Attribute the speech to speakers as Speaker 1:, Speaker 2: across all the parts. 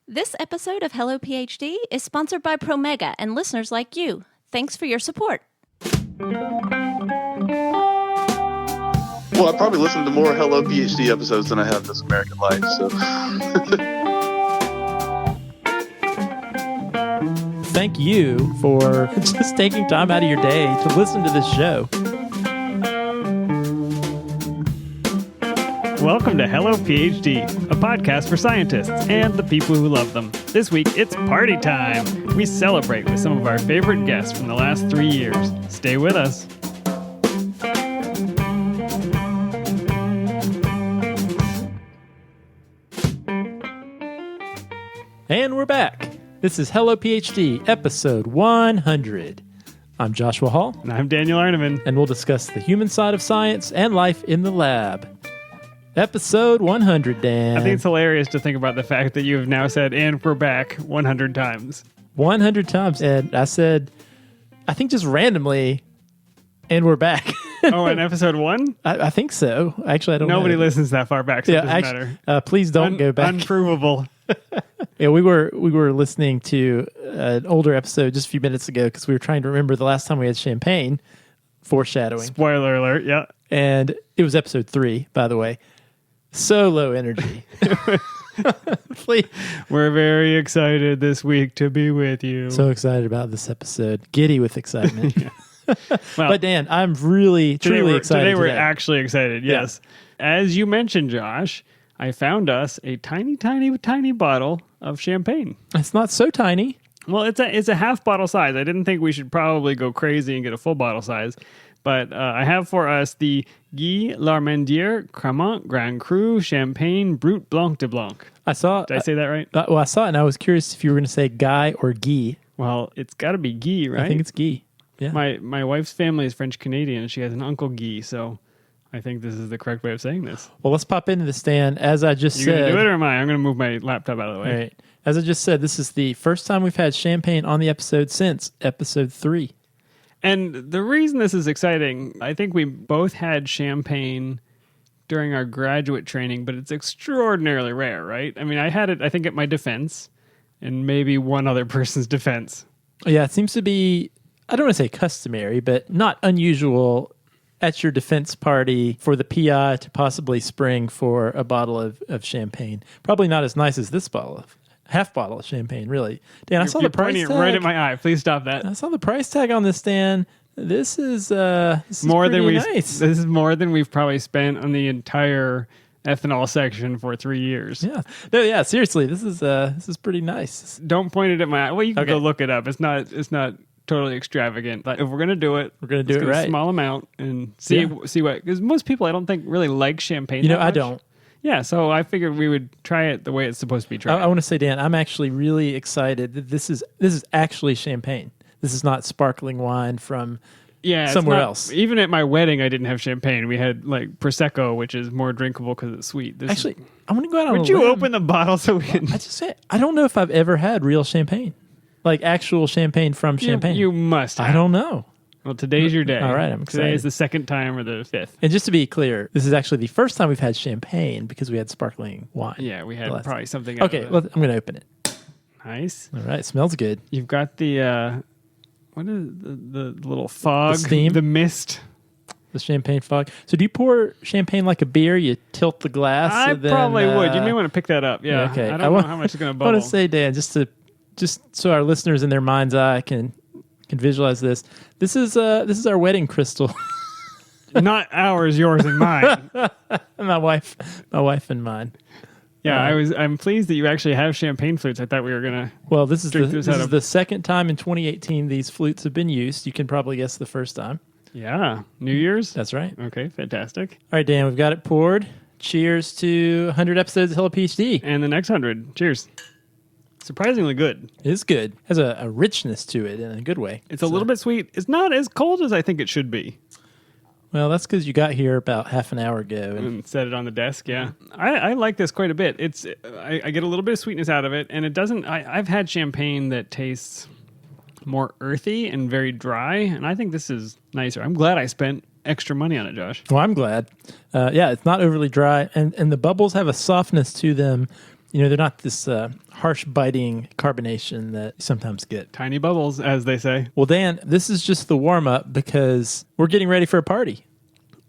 Speaker 1: This episode of Hello PhD is sponsored by Promega and listeners like you. Thanks for your support.
Speaker 2: Well, I probably listened to more Hello PhD episodes than I have This American Life, so.
Speaker 3: Thank you for just taking time out of your day to listen to this show.
Speaker 4: Welcome to Hello PhD, a podcast for scientists and the people who love them. This week, it's party time. We celebrate with some of our favorite guests from the last 3 years. Stay with us.
Speaker 3: And we're back. This is Hello PhD, episode 100. I'm Joshua Hall.
Speaker 4: And I'm Daniel Arneman.
Speaker 3: And we'll discuss the human side of science and life in the lab. Episode 100, Dan.
Speaker 4: I think it's hilarious to think about the fact that you have now said, and we're back 100 times.
Speaker 3: 100 times. And I said, I think just randomly, and we're back.
Speaker 4: Oh, in episode 1?
Speaker 3: I think so. Actually, I don't know.
Speaker 4: Nobody listens that far back, so it doesn't matter.
Speaker 3: Please don't go back.
Speaker 4: Unprovable.
Speaker 3: Yeah, we were listening to an older episode just a few minutes ago because we were trying to remember the last time we had champagne. Foreshadowing.
Speaker 4: Spoiler alert, yeah.
Speaker 3: And it was episode 3, by the way. So low energy.
Speaker 4: We're very excited this week to be with you.
Speaker 3: So excited about this episode. Giddy with excitement.
Speaker 4: Well,
Speaker 3: but Dan, I'm really, truly excited.
Speaker 4: Today we're actually excited, yes. Yeah. As you mentioned, Josh, I found us a tiny, tiny, tiny bottle of champagne.
Speaker 3: It's not so tiny.
Speaker 4: Well, it's a half bottle size. I didn't think we should probably go crazy and get a full bottle size. But I have for us the Guy Larmandier Cremant Grand Cru Champagne Brut Blanc de Blanc.
Speaker 3: Did
Speaker 4: I say that right?
Speaker 3: Well, I saw it and I was curious if you were going to say Guy or Guy.
Speaker 4: Well, it's got to be Guy, right?
Speaker 3: I think it's Guy. Yeah.
Speaker 4: My wife's family is French-Canadian and she has an uncle Guy, so I think this is the correct way of saying this.
Speaker 3: Well, let's pop into the stand. As I just said...
Speaker 4: You going to do it or am I? I'm going to move my laptop out of the way.
Speaker 3: All right. As I just said, this is the first time we've had champagne on the episode since episode 3.
Speaker 4: And the reason this is exciting, I think we both had champagne during our graduate training, but it's extraordinarily rare, right? I mean, I had it, I think, at my defense and maybe one other person's defense.
Speaker 3: Yeah, it seems to be, I don't want to say customary, but not unusual at your defense party for the PI to possibly spring for a bottle of champagne. Probably not as nice as this half bottle of champagne, really. Dan, I saw the price tag.
Speaker 4: Right at my eye. Please stop that.
Speaker 3: I saw the price tag on this, Dan. This is
Speaker 4: more than
Speaker 3: nice.
Speaker 4: This is more than we've probably spent on the entire ethanol section for 3 years.
Speaker 3: Yeah. No, yeah, seriously, this is pretty nice.
Speaker 4: Don't point it at my eye. Well, you can go look it up. It's not totally extravagant. But if we're going to do it,
Speaker 3: we're going to do it right.
Speaker 4: A small amount and see what, because most people I don't think really like champagne.
Speaker 3: You know,
Speaker 4: that much.
Speaker 3: I don't.
Speaker 4: Yeah, so I figured we would try it the way it's supposed to be tried.
Speaker 3: I want to say, Dan, I'm actually really excited that this is actually champagne. This is not sparkling wine from somewhere else. Even
Speaker 4: at my wedding, I didn't have champagne. We had like Prosecco, which is more drinkable because it's sweet.
Speaker 3: I'm going to go out on a limb.
Speaker 4: Would you open the bottle so we can...
Speaker 3: I just say, I don't know if I've ever had real champagne. Like actual champagne from champagne.
Speaker 4: You must have.
Speaker 3: I don't know.
Speaker 4: Well, today's your day.
Speaker 3: All right, I'm excited.
Speaker 4: Today is the second time or the fifth.
Speaker 3: And just to be clear, this is actually the first time we've had champagne because we had sparkling wine.
Speaker 4: Yeah, we had probably something.
Speaker 3: Okay, well, I'm going to open it.
Speaker 4: Nice.
Speaker 3: All right, smells good.
Speaker 4: You've got the, what is the little fog?
Speaker 3: The steam?
Speaker 4: The mist.
Speaker 3: The champagne fog. So do you pour champagne like a beer? You tilt the glass?
Speaker 4: I probably would. You may want to pick that up. Yeah.
Speaker 3: Okay.
Speaker 4: I don't know how much it's going to bubble.
Speaker 3: I want to say, Dan, just so our listeners in their mind's eye can visualize this. This is our wedding crystal.
Speaker 4: Not ours, yours, and mine.
Speaker 3: my wife and mine.
Speaker 4: Yeah, I'm pleased that you actually have champagne flutes. I thought we were gonna.
Speaker 3: Well, this is the second time in 2018 these flutes have been used. You can probably guess the first time.
Speaker 4: Yeah, New Year's.
Speaker 3: That's right.
Speaker 4: Okay, fantastic.
Speaker 3: All right, Dan, we've got it poured. Cheers to 100 episodes of Hello PhD.
Speaker 4: And the next 100. Cheers. Surprisingly good.
Speaker 3: It is good. It has a richness to it in a good way.
Speaker 4: It's a little bit sweet. It's not as cold as I think it should be.
Speaker 3: Well, that's because you got here about half an hour ago.
Speaker 4: And set it on the desk, yeah. I like this quite a bit. I get a little bit of sweetness out of it, and it doesn't... I've had champagne that tastes more earthy and very dry, and I think this is nicer. I'm glad I spent extra money on it, Josh.
Speaker 3: Well, I'm glad. It's not overly dry, and the bubbles have a softness to them they're not this harsh, biting carbonation that you sometimes get.
Speaker 4: Tiny bubbles, as they say.
Speaker 3: Well, Dan, this is just the warm-up because we're getting ready for a party.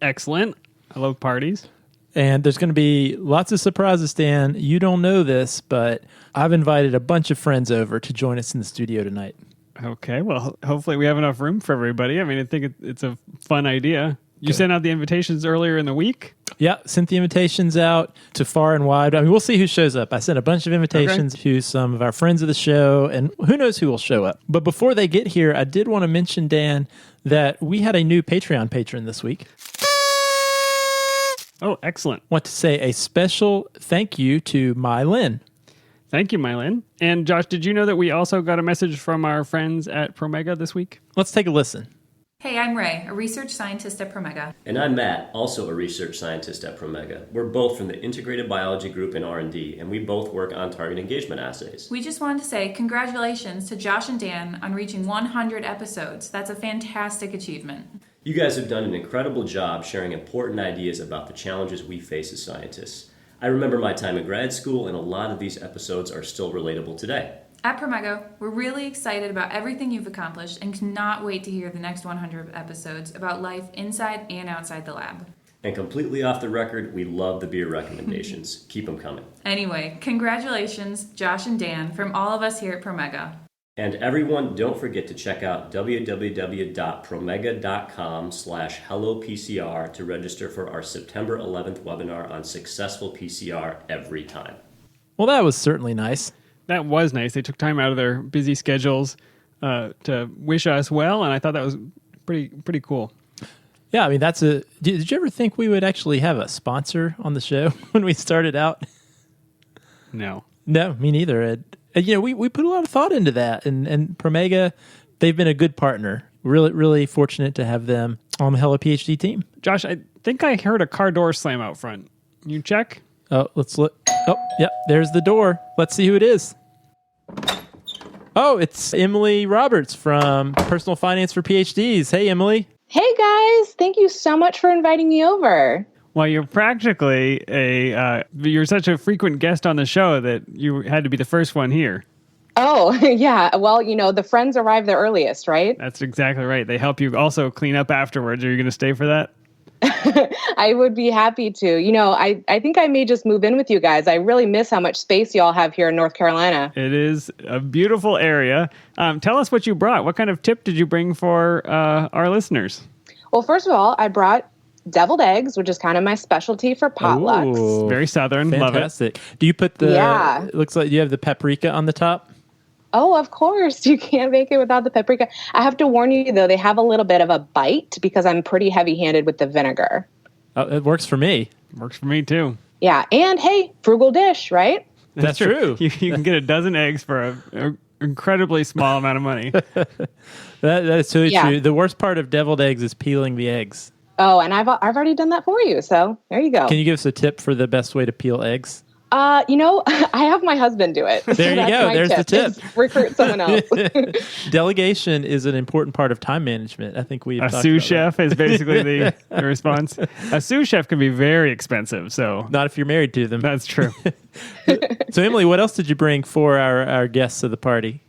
Speaker 4: Excellent. I love parties.
Speaker 3: And there's going to be lots of surprises, Dan. You don't know this, but I've invited a bunch of friends over to join us in the studio tonight.
Speaker 4: Okay, well, hopefully we have enough room for everybody. I mean, I think it's a fun idea. You sent out the invitations earlier in the week?
Speaker 3: Yeah, sent the invitations out to far and wide. I mean, we'll see who shows up. I sent a bunch of invitations to some of our friends of the show, and who knows who will show up. But before they get here, I did want to mention, Dan, that we had a new Patreon patron this week.
Speaker 4: Oh, excellent.
Speaker 3: Want to say a special thank you to Mylin.
Speaker 4: Thank you, Mylin. And Josh, did you know that we also got a message from our friends at Promega this week?
Speaker 3: Let's take a listen.
Speaker 5: Hey, I'm Ray, a research scientist at Promega.
Speaker 6: And I'm Matt, also a research scientist at Promega. We're both from the Integrated Biology Group in R&D, and we both work on target engagement assays.
Speaker 5: We just wanted to say congratulations to Josh and Dan on reaching 100 episodes. That's a fantastic achievement.
Speaker 6: You guys have done an incredible job sharing important ideas about the challenges we face as scientists. I remember my time in grad school, and a lot of these episodes are still relatable today.
Speaker 5: At Promega, we're really excited about everything you've accomplished and cannot wait to hear the next 100 episodes about life inside and outside the lab.
Speaker 6: And completely off the record, we love the beer recommendations. Keep them coming.
Speaker 5: Anyway, congratulations, Josh and Dan, from all of us here at Promega.
Speaker 6: And everyone, don't forget to check out www.promega.com/hellopcr to register for our September 11th webinar on successful PCR every time.
Speaker 3: Well, that was certainly nice.
Speaker 4: That was nice. They took time out of their busy schedules to wish us well, and I thought that was pretty cool.
Speaker 3: Yeah, I mean, did you ever think we would actually have a sponsor on the show when we started out?
Speaker 4: No.
Speaker 3: No, me neither. We put a lot of thought into that, and Promega, they've been a good partner. Really, really fortunate to have them on the Hello PhD team.
Speaker 4: Josh, I think I heard a car door slam out front. You check?
Speaker 3: Oh, let's look. Oh, yep, there's the door. Let's see who it is. Oh, it's Emily Roberts from Personal Finance for PhDs. Hey, Emily.
Speaker 7: Hey, guys. Thank you so much for inviting me over.
Speaker 4: Well, you're practically you're such a frequent guest on the show that you had to be the first one here.
Speaker 7: Oh, yeah. Well, the friends arrive the earliest, right?
Speaker 4: That's exactly right. They help you also clean up afterwards. Are you going to stay for that?
Speaker 7: I would be happy to. I think I may just move in with you guys. I really miss how much space y'all have here in North Carolina.
Speaker 4: It is a beautiful area. Tell us what you brought. What kind of tip did you bring for our listeners?
Speaker 7: Well, first of all, I brought deviled eggs, which is kind of my specialty for potlucks.
Speaker 3: Ooh,
Speaker 4: very Southern.
Speaker 3: fantastic.
Speaker 4: Love it.
Speaker 3: Do you put
Speaker 7: Yeah.
Speaker 3: it looks like you have the paprika on the top?
Speaker 7: Oh, of course. You can't make it without the paprika. I have to warn you, though, they have a little bit of a bite because I'm pretty heavy-handed with the vinegar.
Speaker 3: Oh, it works for me.
Speaker 4: Works for me, too.
Speaker 7: Yeah. And, hey, frugal dish, right?
Speaker 3: That's true.
Speaker 4: You can get a dozen eggs for an incredibly small amount of money.
Speaker 3: That is totally
Speaker 7: Yeah.
Speaker 3: true. The worst part of deviled eggs is peeling the eggs.
Speaker 7: Oh, and I've already done that for you, so there you go.
Speaker 3: Can you give us a tip for the best way to peel eggs?
Speaker 7: I have my husband do it.
Speaker 3: There you go. There's the tip.
Speaker 7: Is recruit someone else.
Speaker 3: Delegation is an important part of time management. I think we've
Speaker 4: A
Speaker 3: talked
Speaker 4: sous
Speaker 3: about
Speaker 4: chef is basically the response. A sous chef can be very expensive, so
Speaker 3: that. Not if you're married to them.
Speaker 4: that's true.
Speaker 3: So, Emily, what else did you bring for our guests of the party?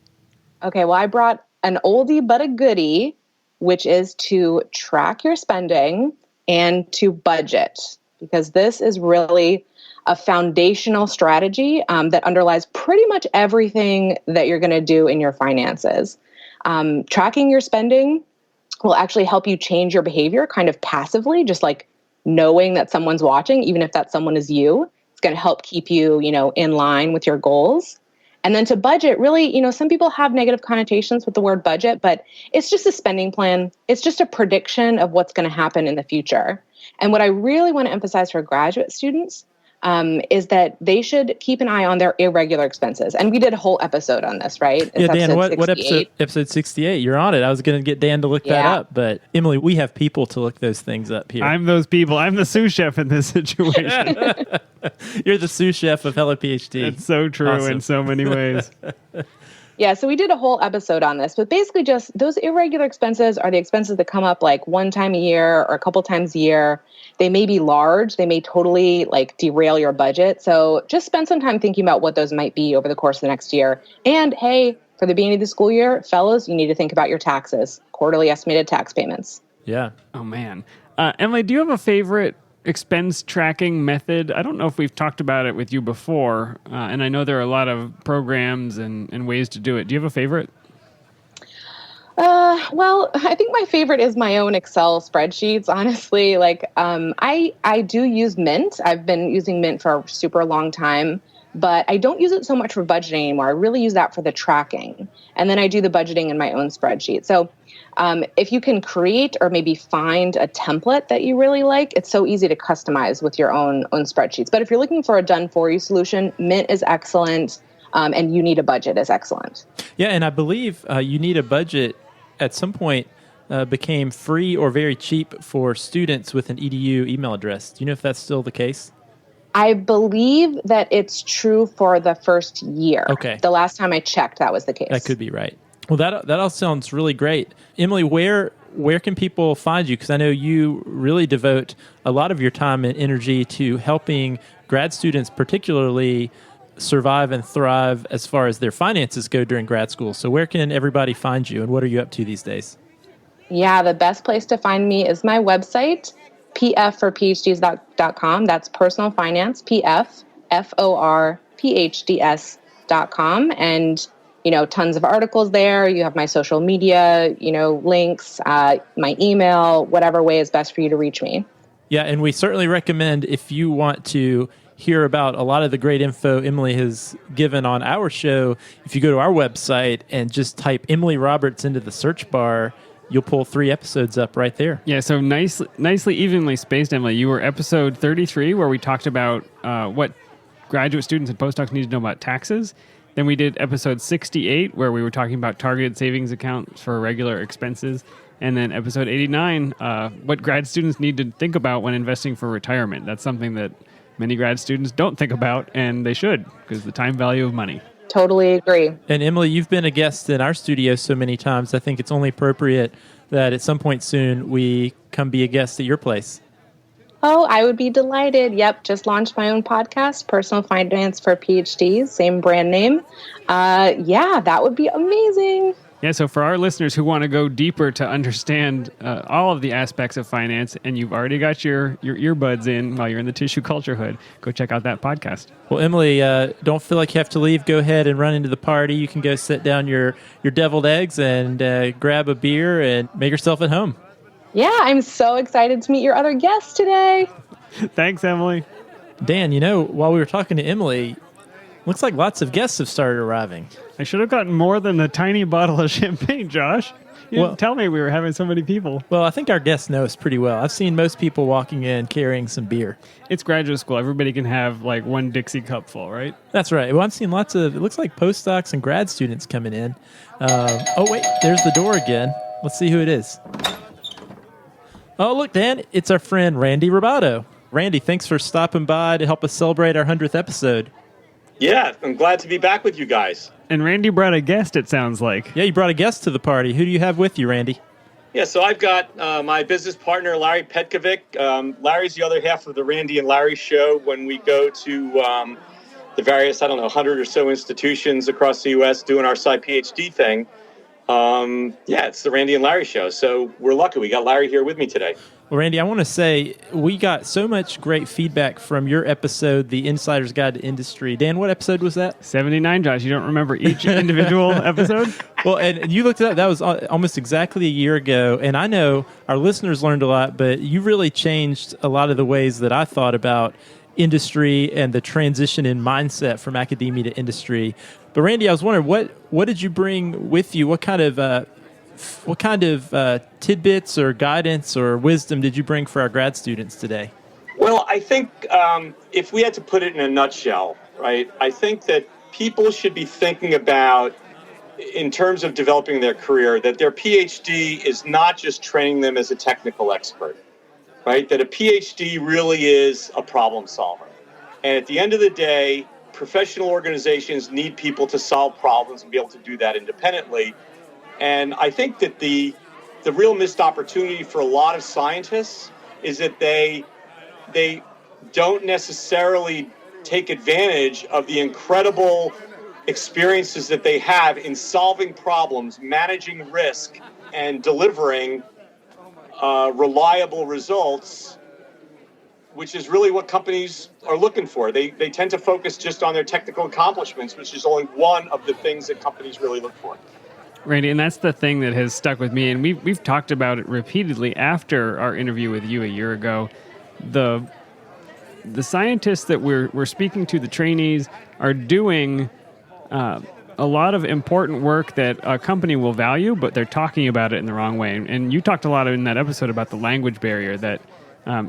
Speaker 7: Okay, well, I brought an oldie but a goodie, which is to track your spending and to budget, because this is really a foundational strategy that underlies pretty much everything that you're going to do in your finances. Tracking your spending will actually help you change your behavior kind of passively, just like knowing that someone's watching, even if that someone is you. It's going to help keep you, in line with your goals. And then to budget, really, some people have negative connotations with the word budget, but it's just a spending plan. It's just a prediction of what's going to happen in the future. And what I really want to emphasize for graduate students is that they should keep an eye on their irregular expenses. And we did a whole episode on this, right? It's
Speaker 3: Yeah, Dan, what episode?
Speaker 7: 68.
Speaker 3: Episode 68. You're on it. I was going to get Dan to look that
Speaker 7: Yeah.
Speaker 3: up, but Emily, we have people to look those things up here.
Speaker 4: I'm those people. I'm the sous chef in this situation.
Speaker 3: You're the sous chef of Hello PhD.
Speaker 4: It's so true
Speaker 3: Awesome.
Speaker 4: in so many ways.
Speaker 7: Yeah, so we did a whole episode on this, but basically just those irregular expenses are the expenses that come up like one time a year or a couple times a year. They may be large. They may totally like derail your budget. So just spend some time thinking about what those might be over the course of the next year. And hey, for the beginning of the school year, fellows, you need to think about your taxes, quarterly estimated tax payments.
Speaker 3: Yeah.
Speaker 4: Oh, man. Emily, do you have a favorite expense tracking method? I don't know if we've talked about it with you before, and I know there are a lot of programs and ways to do it. Do you have a favorite?
Speaker 7: Well, I think my favorite is my own Excel spreadsheets, honestly. Like, I do use Mint. I've been using Mint for a super long time, but I don't use it so much for budgeting anymore. I really use that for the tracking. And then I do the budgeting in my own spreadsheet. So if you can create or maybe find a template that you really like, it's so easy to customize with your own spreadsheets. But if you're looking for a done-for-you solution, Mint is excellent, and You Need a Budget is excellent.
Speaker 3: Yeah, and I believe You Need a Budget at some point became free or very cheap for students with an EDU email address. Do you know if that's still the case?
Speaker 7: I believe that it's true for the first year.
Speaker 3: Okay.
Speaker 7: The last time I checked, that was the case.
Speaker 3: That could be right. Well, that all sounds really great. Emily, where can people find you? Because I know you really devote a lot of your time and energy to helping grad students particularly survive and thrive as far as their finances go during grad school. So where can everybody find you, and what are you up to these days?
Speaker 7: Yeah, the best place to find me is my website, pfforphds.com. That's personal finance, pfforphds.com. And, tons of articles there. You have my social media, links, my email, whatever way is best for you to reach me.
Speaker 3: Yeah, and we certainly recommend, if you want to hear about a lot of the great info Emily has given on our show, if you go to our website and just type Emily Roberts into the search bar, you'll pull 3 episodes up right there.
Speaker 4: Yeah, so nicely evenly spaced, Emily. You were episode 33, where we talked about what graduate students and postdocs need to know about taxes. Then we did episode 68, where we were talking about targeted savings accounts for regular expenses. And then episode 89, what grad students need to think about when investing for retirement. That's something that many grad students don't think about, and they should, because the time value of money.
Speaker 7: Totally agree.
Speaker 3: And Emily, you've been a guest in our studio so many times, I think it's only appropriate that at some point soon we come be a guest at your place.
Speaker 7: Oh, I would be delighted. Yep, just launched my own podcast, Personal Finance for PhDs, same brand name. Yeah, that would be amazing.
Speaker 4: Yeah, so for our listeners who want to go deeper to understand all of the aspects of finance, and you've already got your earbuds in while you're in the Tissue Culture Hood, go check out that podcast.
Speaker 3: Well, Emily, don't feel like you have to leave. Go ahead and run into the party. You can go sit down your deviled eggs and grab a beer and make yourself at home.
Speaker 7: Yeah, I'm so excited to meet your other guests today.
Speaker 4: Thanks, Emily.
Speaker 3: Dan, while we were talking to Emily, looks like lots of guests have started arriving.
Speaker 4: I should have gotten more than a tiny bottle of champagne, Josh. You didn't tell me we were having so many people.
Speaker 3: Well, I think our guests know us pretty well. I've seen most people walking in carrying some beer.
Speaker 4: It's graduate school. Everybody can have like one Dixie cup full, right?
Speaker 3: That's right. Well, I've seen it looks like postdocs and grad students coming in. Oh, wait, there's the door again. Let's see who it is. Oh, look, Dan, it's our friend Randy Robato. Randy, thanks for stopping by to help us celebrate our 100th episode.
Speaker 8: Yeah, I'm glad to be back with you guys.
Speaker 4: And Randy brought a guest, it sounds like.
Speaker 3: Yeah, you brought a guest to the party. Who do you have with you, Randy?
Speaker 8: Yeah, so I've got my business partner, Larry Petkovic. Larry's the other half of the Randy and Larry show when we go to the various, 100 or so institutions across the U.S. doing our Sci PhD thing. It's the Randy and Larry show. So we're lucky. We got Larry here with me today.
Speaker 3: Well, Randy, I want to say we got so much great feedback from your episode, The Insider's Guide to Industry. Dan, what episode was that?
Speaker 4: 79, Josh. You don't remember each individual episode?
Speaker 3: Well, and you looked it up. That was almost exactly a year ago. And I know our listeners learned a lot, but you really changed a lot of the ways that I thought about industry and the transition in mindset from academia to industry. But Randy, I was wondering, what did you bring with you? What kind of tidbits or guidance or wisdom did you bring for our grad students today?
Speaker 8: Well, I think if we had to put it in a nutshell, right, I think that people should be thinking about, in terms of developing their career, that their PhD is not just training them as a technical expert, right? That a PhD really is a problem solver. And at the end of the day, professional organizations need people to solve problems and be able to do that independently. And I think that the real missed opportunity for a lot of scientists is that they don't necessarily take advantage of the incredible experiences that they have in solving problems, managing risk, and delivering reliable results, which is really what companies are looking for. They tend to focus just on their technical accomplishments, which is only one of the things that companies really look for.
Speaker 4: Randy, and that's the thing that has stuck with me, and we've talked about it repeatedly after our interview with you a year ago. The scientists that we're speaking to, the trainees, are doing a lot of important work that a company will value, but they're talking about it in the wrong way. And you talked a lot in that episode about the language barrier that,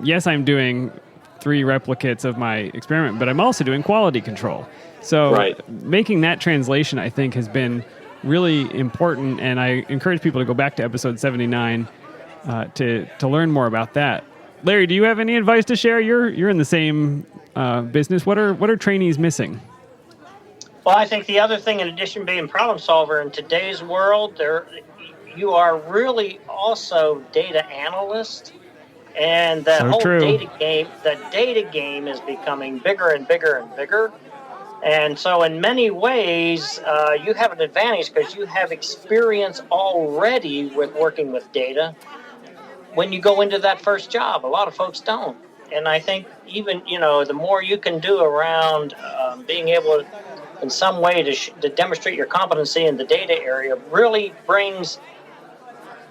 Speaker 4: yes, I'm doing 3 replicates of my experiment, but I'm also doing quality control. So making that translation, I think, has been really important, and I encourage people to go back to episode 79 to learn more about that. Larry, do you have any advice to share? You're in the same business. What are trainees missing?
Speaker 9: Well, I think the other thing, in addition to being problem solver in today's world, you are really also data analyst, and the whole data game is becoming bigger and bigger and bigger. And so in many ways, you have an advantage because you have experience already with working with data when you go into that first job. A lot of folks don't. And I think even, the more you can do around being able to, in some way, to demonstrate your competency in the data area really brings,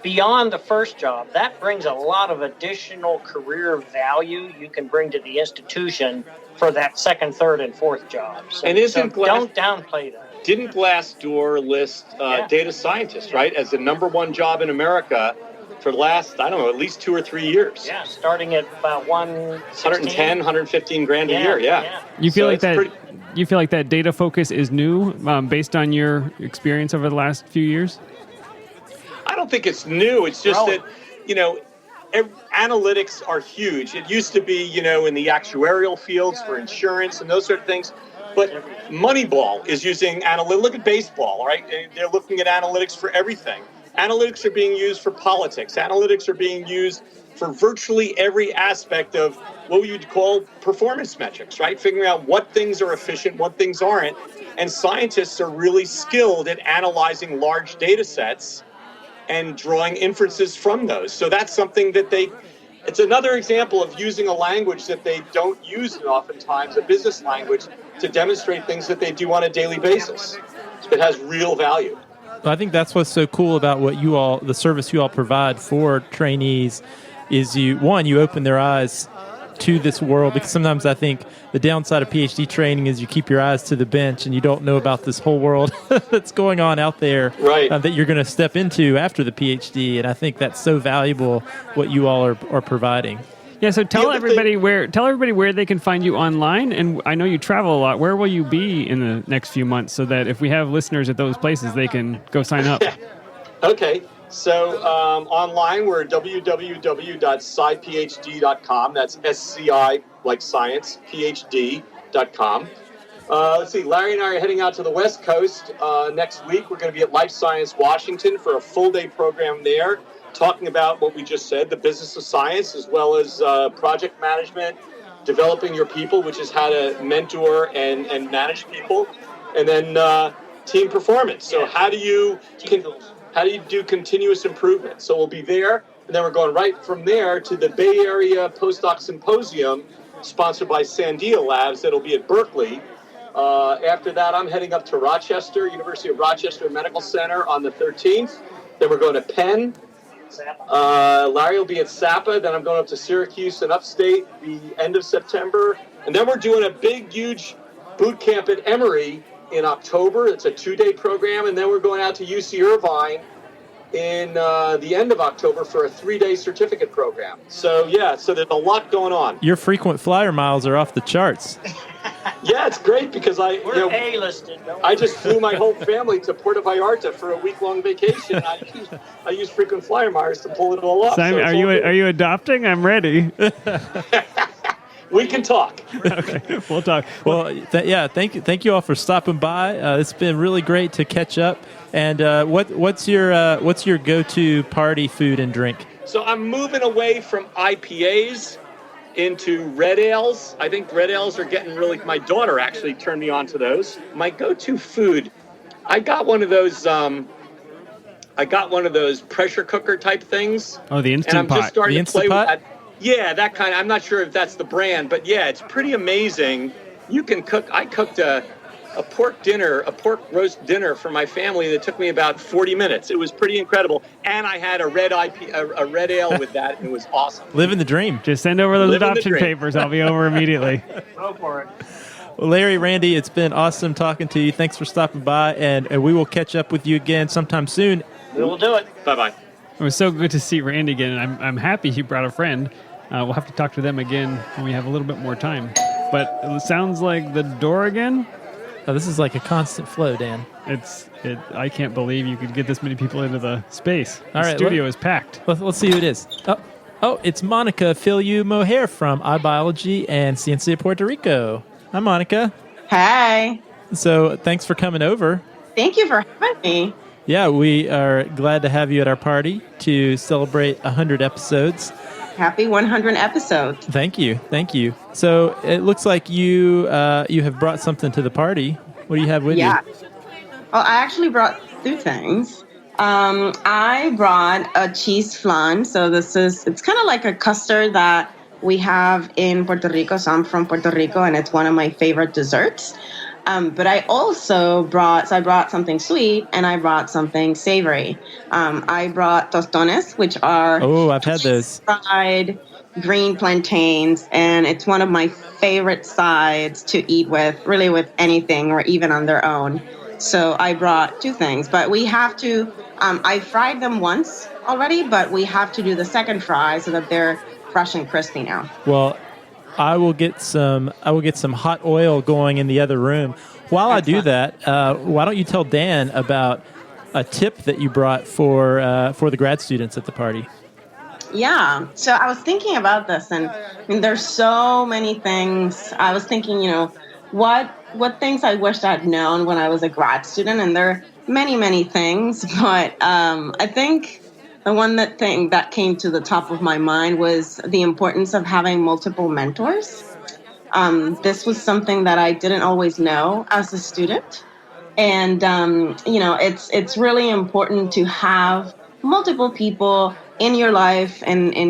Speaker 9: beyond the first job, that brings a lot of additional career value you can bring to the institution for that second, third, and fourth job. So, don't downplay that.
Speaker 8: Didn't Glassdoor list data scientists, right, as the number 1 job in America for the last, I don't know, at least 2 or 3 years?
Speaker 9: Yeah, starting at about
Speaker 8: 110, 115 grand a year. Yeah.
Speaker 4: You feel like that? You feel like that data focus is new, based on your experience over the last few years?
Speaker 8: I don't think it's new. It's just that, analytics are huge. It used to be, in the actuarial fields for insurance and those sort of things. But Moneyball is using analytics. Look at baseball, right? They're looking at analytics for everything. Analytics are being used for politics. Analytics are being used for virtually every aspect of what you'd call performance metrics, right? Figuring out what things are efficient, what things aren't. And scientists are really skilled at analyzing large data sets and drawing inferences from those. So that's something that it's another example of using a language that they don't use oftentimes, a business language, to demonstrate things that they do on a daily basis. It has real value.
Speaker 3: I think that's what's so cool about the service you all provide for trainees is you open their eyes to this world, because sometimes I think the downside of PhD training is you keep your eyes to the bench and you don't know about this whole world that's going on out there, that you're going to step into after the PhD. And I think that's so valuable what you all are providing.
Speaker 4: Yeah, so tell everybody where they can find you online. And I know you travel a lot. Where will you be in the next few months so that if we have listeners at those places, they can go sign up?
Speaker 8: Okay. So online, we're at www.sciphd.com. That's SCI, like science, PhD.com. Let's see, Larry and I are heading out to the West Coast next week. We're going to be at Life Science Washington for a full-day program there, talking about what we just said, the business of science, as well as project management, developing your people, which is how to mentor and manage people, and then team performance. So how do you do continuous improvement? So we'll be there, and then we're going right from there to the Bay Area Postdoc Symposium, sponsored by Sandia Labs, that'll be at Berkeley. After that, I'm heading up to Rochester, University of Rochester Medical Center on the 13th. Then we're going to Penn. Larry will be at SAPA. Then I'm going up to Syracuse and upstate the end of September. And then we're doing a big, huge boot camp at Emory in October. It's a 2-day program. And then we're going out to UC Irvine in the end of October for a 3-day certificate program. So, so there's a lot going on.
Speaker 3: Your frequent flyer miles are off the charts.
Speaker 8: Yeah, it's great because
Speaker 9: we're A-listed.
Speaker 8: I just flew my whole family to Puerto Vallarta for a week-long vacation. I use frequent flyer miles to pull it all off.
Speaker 4: Simon, are you adopting? I'm ready.
Speaker 8: We can talk.
Speaker 4: Okay, we'll talk.
Speaker 3: Well, thank you all for stopping by. It's been really great to catch up. And what's your go-to party food and drink?
Speaker 8: So I'm moving away from IPAs into red ales. I think red ales are getting really, my daughter actually turned me on to those. My go-to food, I got one of those pressure cooker type things.
Speaker 4: Oh, the Instant Pot.
Speaker 8: And I'm just starting to play with that. Yeah, that kind of, I'm not sure if that's the brand, but yeah, it's pretty amazing. You can cook. I cooked a pork roast dinner for my family that took me about 40 minutes. It was pretty incredible. And I had a red ale with that, and it was awesome.
Speaker 3: Living the dream.
Speaker 4: Just send over those adoption papers. I'll be over immediately.
Speaker 8: Go for it.
Speaker 3: Well, Larry, Randy, it's been awesome talking to you. Thanks for stopping by, and we will catch up with you again sometime soon.
Speaker 9: We will do it.
Speaker 8: Bye-bye.
Speaker 4: It was so good to see Randy again, and I'm happy he brought a friend. We'll have to talk to them again when we have a little bit more time. But it sounds like the door again.
Speaker 3: Oh, this is like a constant flow, Dan.
Speaker 4: I can't believe you could get this many people into the space.
Speaker 3: All right,
Speaker 4: the studio is packed.
Speaker 3: Let's see who it is. Oh, it's Monica Filiu Mohair from iBiology and Ciencia Puerto Rico. Hi, Monica.
Speaker 10: Hi.
Speaker 3: So thanks for coming over.
Speaker 10: Thank you for having me.
Speaker 3: Yeah, we are glad to have you at our party to celebrate 100 episodes.
Speaker 10: Happy 100 episodes.
Speaker 3: Thank you. So it looks like you have brought something to the party. What do you have with you?
Speaker 10: Yeah. Well, I actually brought two things. I brought a cheese flan. So it's kind of like a custard that we have in Puerto Rico. So I'm from Puerto Rico, and it's one of my favorite desserts. But I also brought something sweet, and I brought something savory. I brought tostones, which are
Speaker 3: I've had those
Speaker 10: fried green plantains, and it's one of my favorite sides to eat with anything or even on their own. So I brought two things, but we have to. I fried them once already, but we have to do the second fry so that they're fresh and crispy now.
Speaker 3: Well, I will get some hot oil going in the other room. While I do that, why don't you tell Dan about a tip that you brought for the grad students at the party?
Speaker 10: Yeah. So I was thinking about this, and I mean, there's so many things. I was thinking, what things I wished I'd known when I was a grad student, and there are many, many things. But I think the one thing that came to the top of my mind was the importance of having multiple mentors. This was something that I didn't always know as a student. And, it's really important to have multiple people in your life and in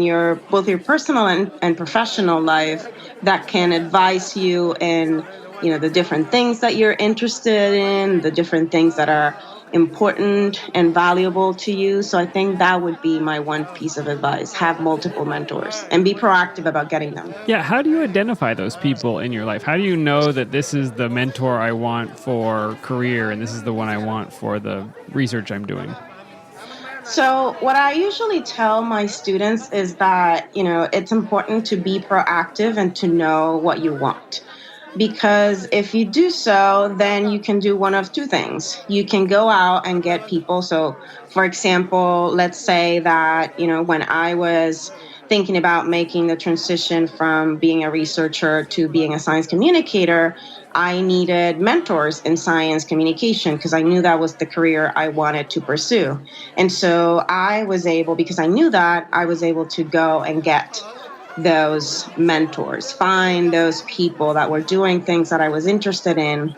Speaker 10: both your personal and professional life that can advise you in, the different things that you're interested in, the different things that are important and valuable to you. So I think that would be my one piece of advice. Have multiple mentors and be proactive about getting them.
Speaker 4: Yeah, how do you identify those people in your life? How do you know that this is the mentor I want for career and this is the one I want for the research I'm doing?
Speaker 10: So what I usually tell my students is that, it's important to be proactive and to know what you want. Because if you do so, then you can do one of two things. You can go out and get people. So, for example, let's say that, when I was thinking about making the transition from being a researcher to being a science communicator, I needed mentors in science communication because I knew that was the career I wanted to pursue. And so because I knew that, I was able to go and get those mentors, find those people that were doing things that I was interested in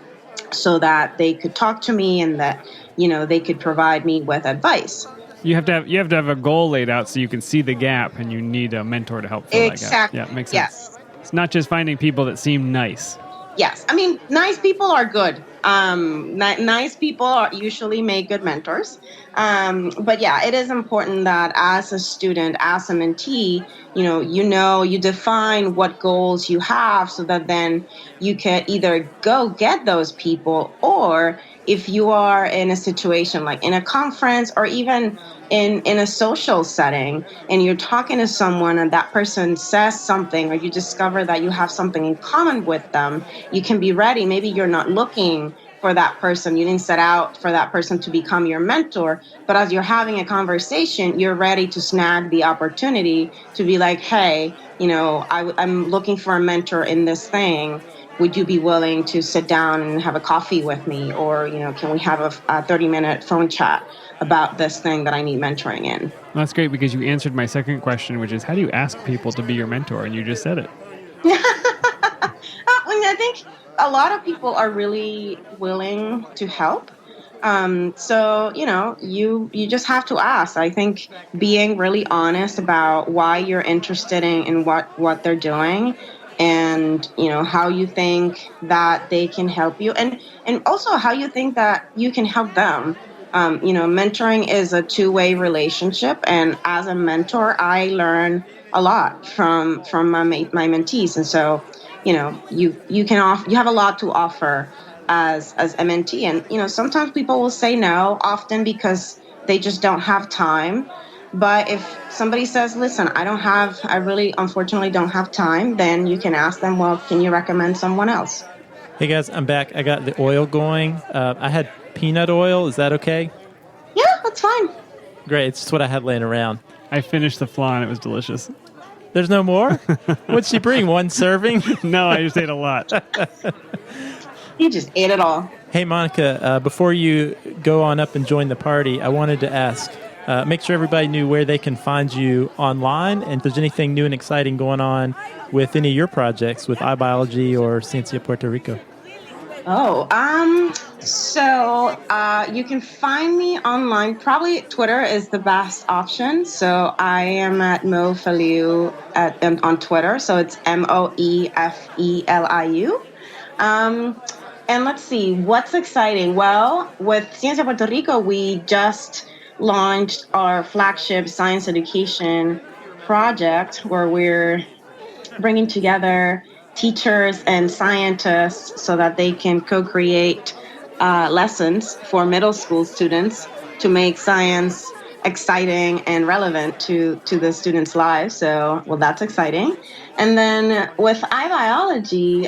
Speaker 10: so that they could talk to me and that, they could provide me with advice.
Speaker 4: You have to have a goal laid out so you can see the gap, and you need a mentor to help fill that gap. Yeah, makes sense.
Speaker 10: Yes.
Speaker 4: It's not just finding people that seem nice.
Speaker 10: Yes. I mean, nice people are good. Nice people usually make good mentors. But yeah, it is important that as a student, as a mentee, you define what goals you have so that then you can either go get those people, or if you are in a situation like in a conference or even in a social setting and you're talking to someone and that person says something or you discover that you have something in common with them, you can be ready. Maybe you're not looking for that person. You didn't set out for that person to become your mentor. But as you're having a conversation, you're ready to snag the opportunity to be like, hey, I'm looking for a mentor in this thing. Would you be willing to sit down and have a coffee with me? Or, can we have a 30-minute phone chat about this thing that I need mentoring in?
Speaker 4: That's great because you answered my second question, which is how do you ask people to be your mentor? And you just said it.
Speaker 10: I think a lot of people are really willing to help. So, you just have to ask. I think being really honest about why you're interested in what they're doing and, how you think that they can help you and also how you think that you can help them. Mentoring is a two-way relationship. And as a mentor, I learn a lot from my mentees. And so, you have a lot to offer as a mentee. And, sometimes people will say no, often because they just don't have time. But if somebody says, listen, I really unfortunately don't have time, then you can ask them, well, can you recommend someone else?
Speaker 3: Hey guys, I'm back. I got the oil going. I had peanut oil. Is that okay?
Speaker 10: Yeah, that's fine.
Speaker 3: Great. It's just what I had laying around.
Speaker 4: I finished the flan. It was delicious.
Speaker 3: There's no more? What'd she bring? One serving?
Speaker 4: No, I just ate a lot.
Speaker 10: You just ate it all.
Speaker 3: Hey, Monica, before you go on up and join the party, I wanted to ask, make sure everybody knew where they can find you online and if there's anything new and exciting going on with any of your projects with iBiology or Ciencia Puerto Rico.
Speaker 10: So you can find me online. Probably Twitter is the best option. So I am at Mo Feliu on Twitter. So it's MOEFELIU. And let's see, what's exciting? Well, with Ciencia Puerto Rico, we just launched our flagship science education project where we're bringing together teachers and scientists so that they can co-create lessons for middle school students to make science exciting and relevant to the students' lives. So, well, that's exciting. And then with iBiology,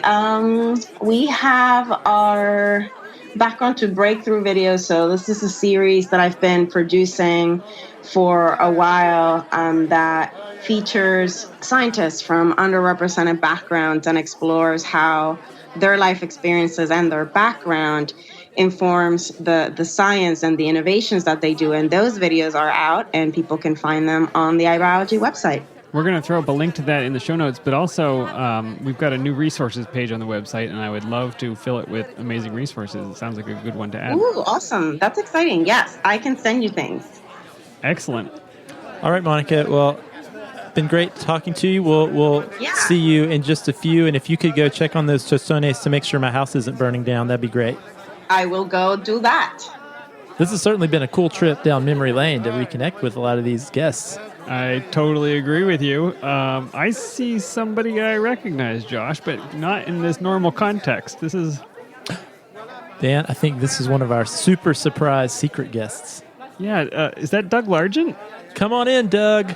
Speaker 10: we have our background to breakthrough videos. So this is a series that I've been producing for a while that features scientists from underrepresented backgrounds and explores how their life experiences and their background informs the science and the innovations that they do. And those videos are out and people can find them on the iBiology website.
Speaker 4: We're going to throw up a link to that in the show notes, but also we've got a new resources page on the website, and I would love to fill it with amazing resources. It sounds like a good one to add.
Speaker 10: Ooh, awesome. That's exciting. Yes, I can send you things.
Speaker 4: Excellent.
Speaker 3: All right, Monica. Well, been great talking to you. We'll see you in just a few, and if you could go check on those tostones to make sure my house isn't burning down, that'd be great.
Speaker 10: I will go do that.
Speaker 3: This has certainly been a cool trip down memory lane to reconnect with a lot of these guests.
Speaker 4: I totally agree with you. I see somebody I recognize, Josh, but not in this normal context. This is...
Speaker 3: Dan, I think this is one of our super surprise secret guests.
Speaker 4: Yeah, is that Doug Largent?
Speaker 3: Come on in, Doug.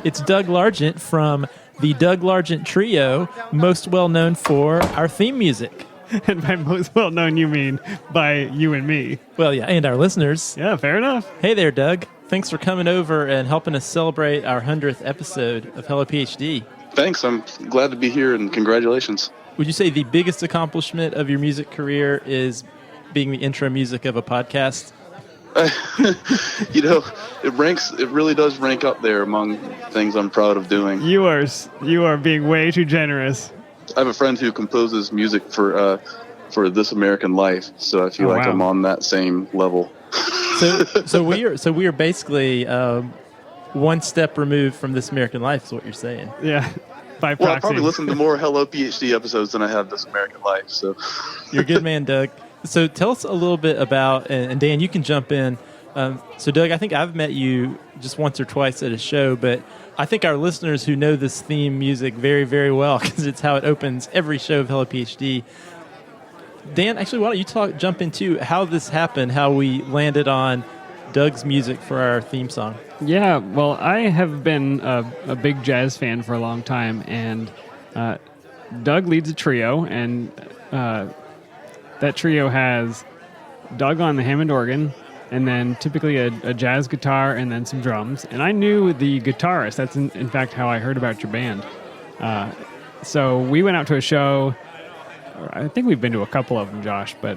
Speaker 3: It's Doug Largent from the Doug Largent Trio, most well known for our theme music.
Speaker 4: And by most well known, you mean by you and me.
Speaker 3: Well, yeah, and our listeners.
Speaker 4: Yeah, fair enough.
Speaker 3: Hey there, Doug. Thanks for coming over and helping us celebrate our 100th episode of Hello PhD.
Speaker 2: Thanks. I'm glad to be here, and congratulations.
Speaker 3: Would you say the biggest accomplishment of your music career is being the intro music of a podcast?
Speaker 2: It really does rank up there among things I'm proud of doing.
Speaker 4: You are being way too generous.
Speaker 2: I have a friend who composes music for This American Life, so I feel I'm on that same level.
Speaker 3: So we are basically one step removed from This American Life, is what you're saying.
Speaker 4: Yeah, by proxy.
Speaker 2: Well, I probably listened to more Hello PhD episodes than I have This American Life. So
Speaker 3: you're a good man, Doug. So tell us a little bit about, and Dan, you can jump in. So Doug, I think I've met you just once or twice at a show, but I think our listeners who know this theme music very, very well, because it's how it opens every show of Hello PhD. Dan, actually, why don't you jump into how this happened, how we landed on Doug's music for our theme song?
Speaker 4: Yeah, well, I have been a big jazz fan for a long time, and Doug leads a trio, and that trio has Doug on the Hammond organ, and then typically a jazz guitar and then some drums. And I knew the guitarist. That's in fact how I heard about your band. So we went out to a show. I think we've been to a couple of them, Josh, but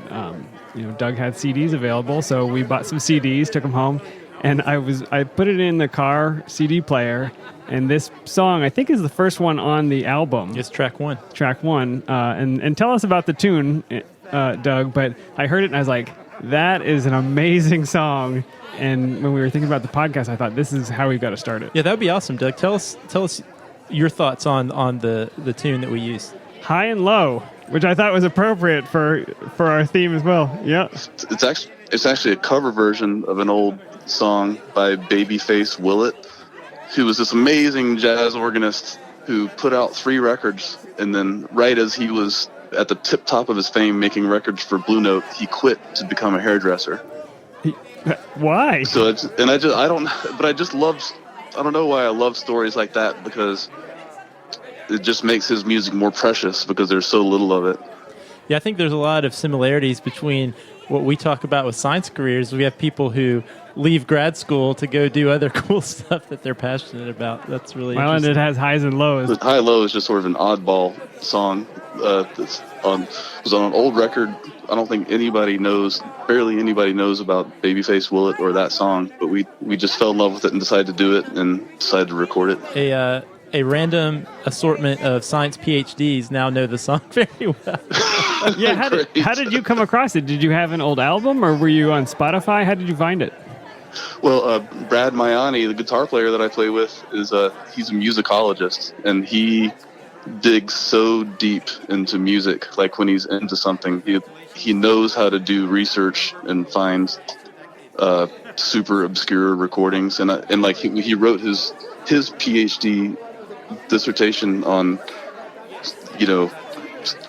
Speaker 4: Doug had CDs available, so we bought some CDs, took them home, and I put it in the car CD player, and this song I think is the first one on the album.
Speaker 3: It's track one.
Speaker 4: Track one, and tell us about the tune, Doug. But I heard it and I was like, that is an amazing song. And when we were thinking about the podcast, I thought this is how we've got to start it.
Speaker 3: Yeah, that would be awesome, Doug. Tell us your thoughts on the tune that we used.
Speaker 4: High and Low, which I thought was appropriate for our theme as well. Yeah,
Speaker 2: it's actually a cover version of an old song by Babyface Willett, who was this amazing jazz organist who put out 3 records, and then right as he was at the tip top of his fame making records for Blue Note, he quit to become a hairdresser.
Speaker 4: Why?
Speaker 2: So I don't know why I love stories like that, because it just makes his music more precious because there's so little of it.
Speaker 3: Yeah, I think there's a lot of similarities between what we talk about with science careers. We have people who leave grad school to go do other cool stuff that they're passionate about. That's really
Speaker 4: and it has highs and lows.
Speaker 2: The High Low is just sort of an oddball song. Was on an old record. I don't think barely anybody knows about Babyface Willett or that song, but we just fell in love with it and decided to do it and decided to record it.
Speaker 3: A random assortment of science PhDs now know the song very well.
Speaker 4: Yeah, how did you come across it? Did you have an old album, or were you on Spotify? How did you find it?
Speaker 2: Well, Brad Maiani, the guitar player that I play with, he's a musicologist, and he digs so deep into music. Like when he's into something, he knows how to do research and find super obscure recordings, and like he wrote his PhD dissertation on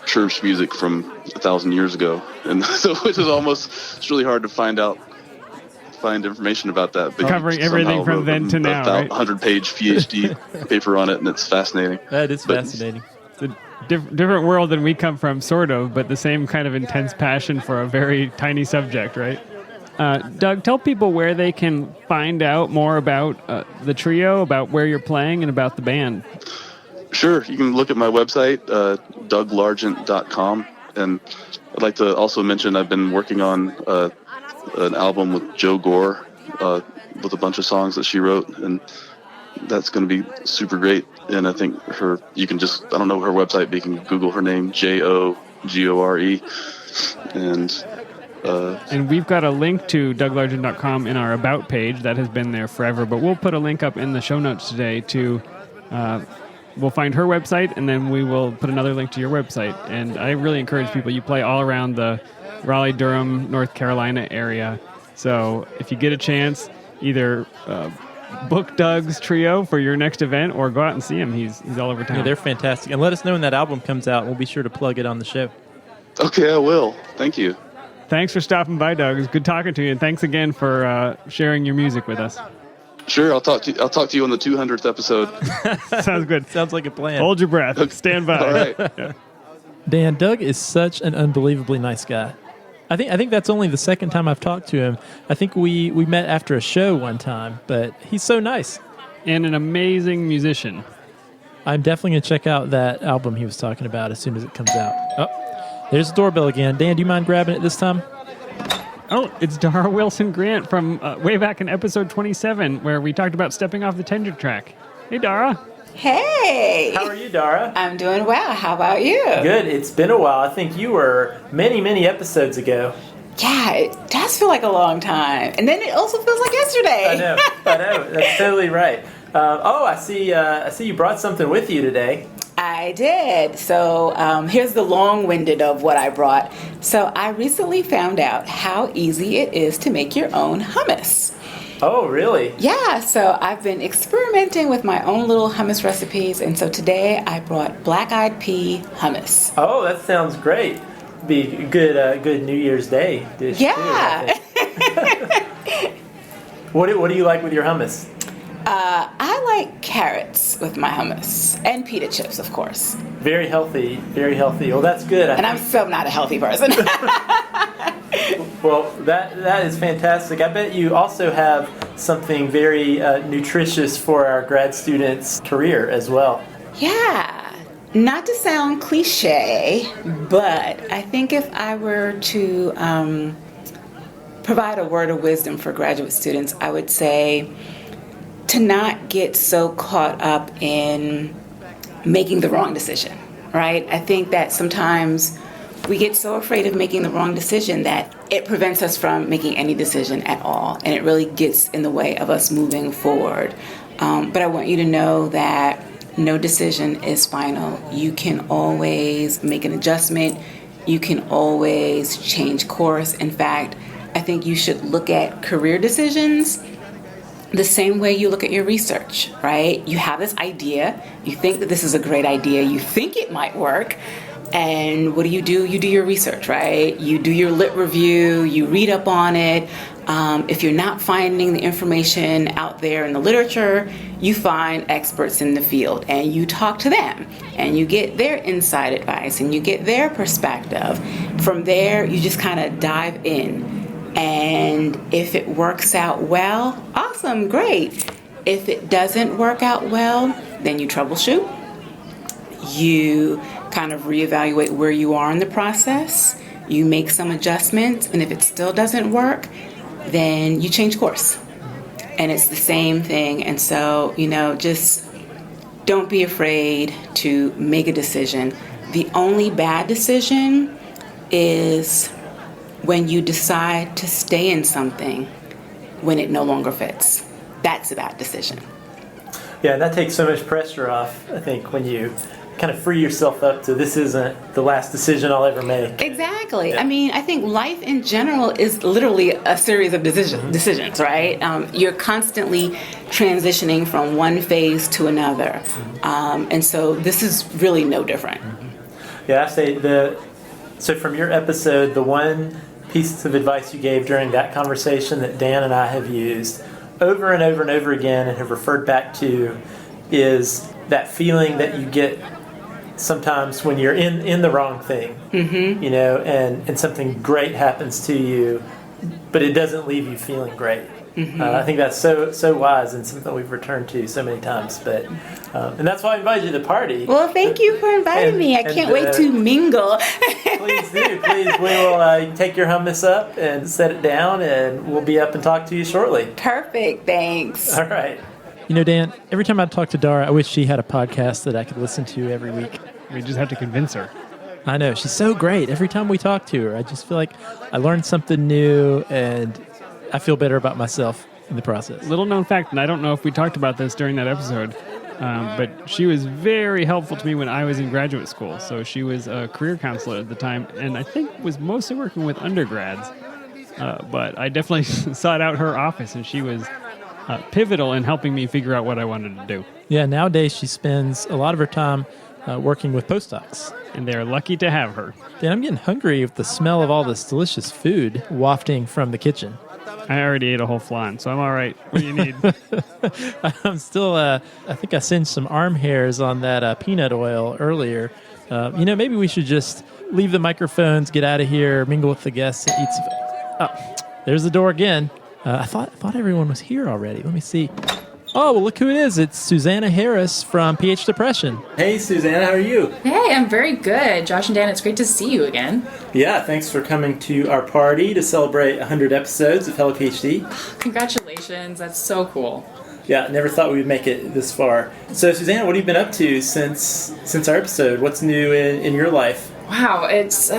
Speaker 2: church music from 1,000 years ago, and so it's really hard to find information about that. But
Speaker 4: covering everything from then to now, right?
Speaker 2: 100-page PhD paper on it, and it's fascinating.
Speaker 3: That is fascinating.
Speaker 4: It's a different world than we come from, sort of, but the same kind of intense passion for a very tiny subject, right? Doug, tell people where they can find out more about the trio, about where you're playing, and about the band.
Speaker 2: Sure. You can look at my website, douglargent.com. And I'd like to also mention I've been working on an album with Joe Gore with a bunch of songs that she wrote, and that's going to be super great. And I think you can just, I don't know her website, but you can Google her name, Jogore.
Speaker 4: And we've got a link to douglargent.com in our About page. That has been there forever, but we'll put a link up in the show notes today to, we'll find her website, and then we will put another link to your website. And I really encourage people, you play all around the Raleigh-Durham, North Carolina area. So if you get a chance, either book Doug's trio for your next event or go out and see him. He's all over town.
Speaker 3: Yeah, they're fantastic. And let us know when that album comes out. We'll be sure to plug it on the show.
Speaker 2: Okay, I will. Thank you.
Speaker 4: Thanks for stopping by, Doug. It was good talking to you, and thanks again for sharing your music with us.
Speaker 2: Sure, I'll talk to you on the 200th episode.
Speaker 4: Sounds good.
Speaker 3: Sounds like a plan.
Speaker 4: Hold your breath. Stand by.
Speaker 2: All right.
Speaker 4: Yeah.
Speaker 3: Dan, Doug is such an unbelievably nice guy. I think that's only the second time I've talked to him. I think we met after a show one time, but he's so nice.
Speaker 4: And an amazing musician.
Speaker 3: I'm definitely going to check out that album he was talking about as soon as it comes out. Oh, there's the doorbell again. Dan, do you mind grabbing it this time?
Speaker 4: Oh, it's Dara Wilson Grant from way back in episode 27, where we talked about stepping off the tender track. Hey, Dara.
Speaker 11: Hey!
Speaker 3: How are you, Dara?
Speaker 11: I'm doing well. How about you?
Speaker 3: Good. It's been a while. I think you were many episodes ago.
Speaker 11: Yeah, it does feel like a long time. And then it also feels like yesterday.
Speaker 3: I know. That's totally right. I see you brought something with you today.
Speaker 11: I did. So here's the long-winded of what I brought. So I recently found out how easy it is to make your own hummus.
Speaker 3: Oh, really?
Speaker 11: Yeah, so I've been experimenting with my own little hummus recipes, and so today I brought black-eyed pea hummus.
Speaker 3: Oh, that sounds great. Be a good New Year's Day dish.
Speaker 11: Yeah.
Speaker 3: Too, what do you like with your hummus?
Speaker 11: I like carrots with my hummus and pita chips, of course.
Speaker 3: Very healthy, very healthy. Well, that's good.
Speaker 11: And I'm still not a healthy person.
Speaker 3: Well, that is fantastic. I bet you also have something very nutritious for our grad students' career as well.
Speaker 11: Yeah. Not to sound cliche, but I think if I were to provide a word of wisdom for graduate students, I would say to not get so caught up in making the wrong decision, right? I think that sometimes we get so afraid of making the wrong decision that it prevents us from making any decision at all, and it really gets in the way of us moving forward. But I want you to know that no decision is final. You can always make an adjustment. You can always change course. In fact, I think you should look at career decisions the same way you look at your research, right? You have this idea. You think that this is a great idea. You think it might work. And what do? You do your research, right? You do your lit review, you read up on it. If you're not finding the information out there in the literature, you find experts in the field and you talk to them and you get their inside advice and you get their perspective. From there, you just kind of dive in. And if it works out well, awesome, great. If it doesn't work out well, then you troubleshoot. You kind of reevaluate where you are in the process. You make some adjustments, and if it still doesn't work, then you change course. And it's the same thing. And so, just don't be afraid to make a decision. The only bad decision is when you decide to stay in something when it no longer fits. That's a bad decision.
Speaker 3: Yeah, that takes so much pressure off, I think, when you kind of free yourself up to this isn't the last decision I'll ever make.
Speaker 11: Exactly. Yeah. I mean, I think life in general is literally a series of decisions, right? You're constantly transitioning from one phase to another. And so this is really no different.
Speaker 3: Yeah, I say so from your episode, the one piece of advice you gave during that conversation that Dan and I have used over and over and over again and have referred back to is that feeling that you get sometimes when you're in the wrong thing, and something great happens to you, but it doesn't leave you feeling great. I think that's so wise and something we've returned to so many times. But and that's why I invited you to the party.
Speaker 11: Well, thank you for inviting me. I can't wait to mingle.
Speaker 3: Please do. Please, we will take your hummus up and set it down, and we'll be up and talk to you shortly.
Speaker 11: Perfect. Thanks.
Speaker 3: All right. Dan, every time I talk to Dara, I wish she had a podcast that I could listen to every week.
Speaker 4: We just have to convince her.
Speaker 3: I know. She's so great. Every time we talk to her, I just feel like I learned something new, and I feel better about myself in the process.
Speaker 4: Little known fact, and I don't know if we talked about this during that episode, but she was very helpful to me when I was in graduate school. So she was a career counselor at the time, and I think was mostly working with undergrads. But I definitely sought out her office, and she was pivotal in helping me figure out what I wanted to do.
Speaker 3: Yeah, nowadays she spends a lot of her time working with postdocs.
Speaker 4: And they're lucky to have her.
Speaker 3: Dan, I'm getting hungry with the smell of all this delicious food wafting from the kitchen.
Speaker 4: I already ate a whole flan, so I'm all right. What do you need?
Speaker 3: I'm still, I think I singed some arm hairs on that peanut oil earlier. Maybe we should just leave the microphones, get out of here, mingle with the guests, and eat some. Oh, there's the door again. I thought everyone was here already. Let me see. Oh, well, look who it is. It's Susanna Harris from PH Depression. Hey, Susanna, how are you?
Speaker 12: Hey, I'm very good. Josh and Dan, it's great to see you again.
Speaker 3: Yeah, thanks for coming to our party to celebrate 100 episodes of Hello PhD.
Speaker 12: Congratulations. That's so cool.
Speaker 3: Yeah, never thought we would make it this far. So, Susanna, what have you been up to since our episode? What's new in your life?
Speaker 12: Wow, it's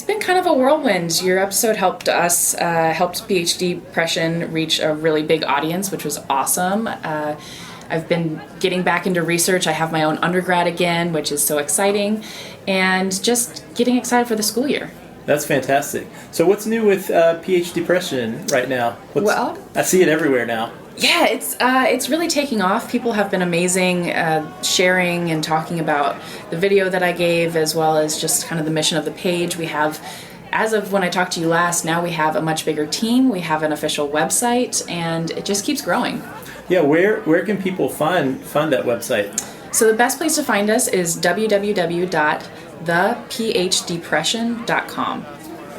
Speaker 12: been kind of a whirlwind. Your episode helped PhD Depression reach a really big audience, which was awesome. I've been getting back into research. I have my own undergrad again, which is so exciting, and just getting excited for the school year.
Speaker 3: That's fantastic. So what's new with PhD Depression right now? I see it everywhere now.
Speaker 12: Yeah, it's really taking off. People have been amazing, sharing and talking about the video that I gave, as well as just kind of the mission of the page. We have, as of when I talked to you last, now we have a much bigger team. We have an official website, and it just keeps growing.
Speaker 3: Yeah, where can people find that website?
Speaker 12: So the best place to find us is www.thephdpression.com.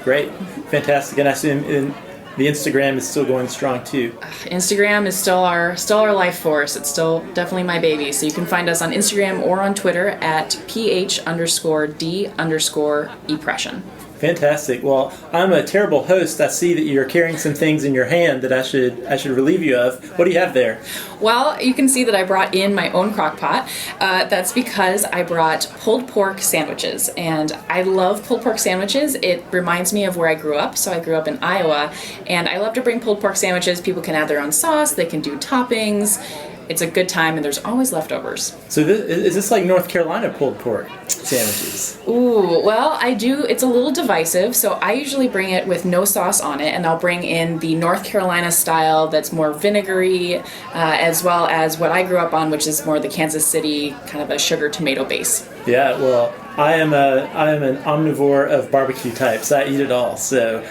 Speaker 3: Great. Fantastic. And I assume the Instagram is still going strong too.
Speaker 12: Instagram is still our life force. It's still definitely my baby. So you can find us on Instagram or on Twitter at ph_d_epression.
Speaker 3: Fantastic. Well, I'm a terrible host. I see that you're carrying some things in your hand that I should relieve you of. What do you have there?
Speaker 12: Well, you can see that I brought in my own crock pot. That's because I brought pulled pork sandwiches, and I love pulled pork sandwiches. It reminds me of where I grew up. So I grew up in Iowa, and I love to bring pulled pork sandwiches. People can add their own sauce. They can do toppings. It's a good time, and there's always leftovers.
Speaker 3: So is this like North Carolina pulled pork sandwiches?
Speaker 12: Ooh, well, I do. It's a little divisive, so I usually bring it with no sauce on it, and I'll bring in the North Carolina style that's more vinegary, as well as what I grew up on, which is more the Kansas City kind of a sugar tomato base.
Speaker 3: Yeah, well, I am an omnivore of barbecue types. I eat it all. So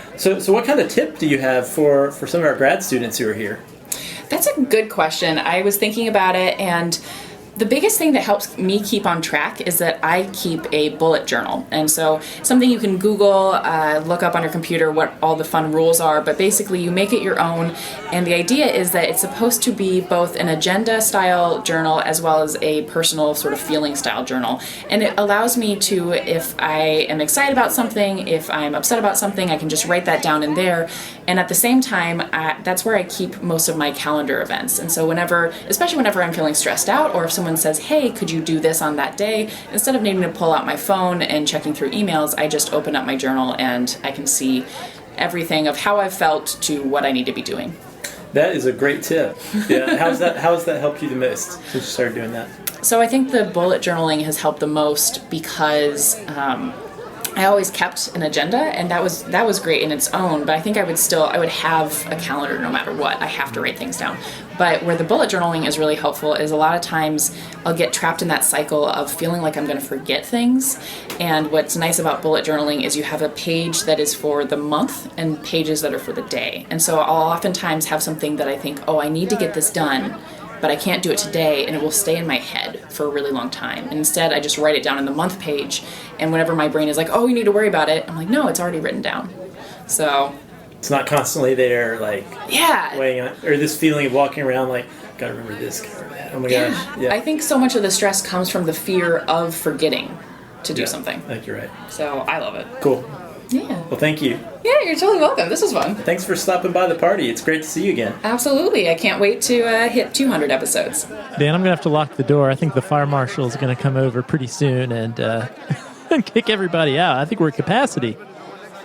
Speaker 3: what kind of tip do you have for some of our grad students who are here?
Speaker 12: That's a good question. I was thinking about it, and the biggest thing that helps me keep on track is that I keep a bullet journal. And so something you can Google, look up on your computer what all the fun rules are, but basically you make it your own. And the idea is that it's supposed to be both an agenda style journal as well as a personal sort of feeling style journal. And it allows me to, if I am excited about something, if I'm upset about something, I can just write that down in there. And at the same time, that's where I keep most of my calendar events. And so especially whenever I'm feeling stressed out, or if someone says, hey, could you do this on that day? Instead of needing to pull out my phone and checking through emails, I just open up my journal and I can see everything of how I've felt to what I need to be doing.
Speaker 3: That is a great tip. Yeah. How has that helped you the most since you started doing that?
Speaker 12: So I think the bullet journaling has helped the most because I always kept an agenda, and that was great in its own, but I think I would have a calendar no matter what. I have to write things down. But where the bullet journaling is really helpful is a lot of times I'll get trapped in that cycle of feeling like I'm going to forget things. And what's nice about bullet journaling is you have a page that is for the month and pages that are for the day. And so I'll oftentimes have something that I think, oh, I need to get this done, but I can't do it today, and it will stay in my head for a really long time. And instead, I just write it down in the month page, and whenever my brain is like, oh, you need to worry about it, I'm like, no, it's already written down. So
Speaker 3: it's not constantly there, like,
Speaker 12: yeah,
Speaker 3: weighing on, or this feeling of walking around like, gotta remember this, gotta remember that. Oh my gosh. Yeah.
Speaker 12: I think so much of the stress comes from the fear of forgetting to do something.
Speaker 3: I think you're right.
Speaker 12: So I love it.
Speaker 3: Cool.
Speaker 12: Yeah.
Speaker 3: Well, thank you.
Speaker 12: Yeah, you're totally welcome. This was fun.
Speaker 3: Thanks for stopping by the party. It's great to see you again.
Speaker 12: Absolutely. I can't wait to hit 200 episodes.
Speaker 3: Dan, I'm going to have to lock the door. I think the fire marshal is going to come over pretty soon and kick everybody out. I think we're at capacity.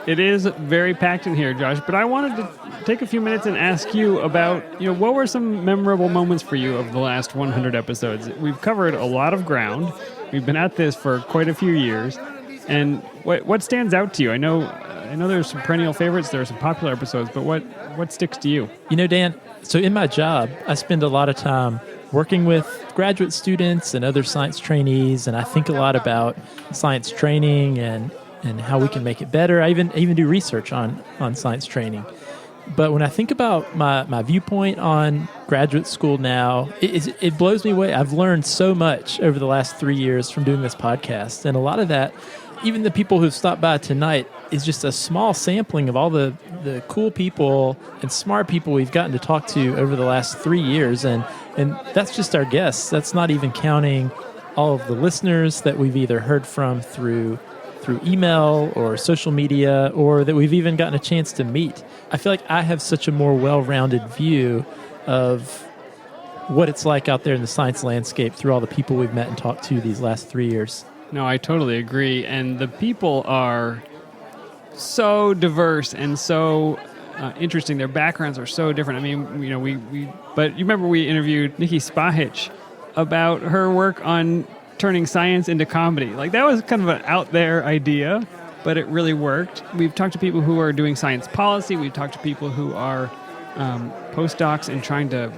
Speaker 4: It is very packed in here, Josh, but I wanted to take a few minutes and ask you about, what were some memorable moments for you of the last 100 episodes? We've covered a lot of ground. We've been at this for quite a few years. And what stands out to you? I know there's some perennial favorites, there are some popular episodes, but what sticks to you?
Speaker 3: Dan, so in my job, I spend a lot of time working with graduate students and other science trainees, and I think a lot about science training and how we can make it better. I even do research on science training. But when I think about my viewpoint on graduate school now, it blows me away. I've learned so much over the last 3 years from doing this podcast, and a lot of that, even the people who've stopped by tonight, is just a small sampling of all the cool people and smart people we've gotten to talk to over the last 3 years. And that's just our guests. That's not even counting all of the listeners that we've either heard from through email or social media, or that we've even gotten a chance to meet. I feel like I have such a more well-rounded view of what it's like out there in the science landscape through all the people we've met and talked to these last 3 years.
Speaker 4: No, I totally agree. And the people are so diverse and so interesting. Their backgrounds are so different. I mean, but you remember we interviewed Nikki Spahich about her work on turning science into comedy. Like, that was kind of an out there idea, but it really worked. We've talked to people who are doing science policy. We've talked to people who are postdocs and trying to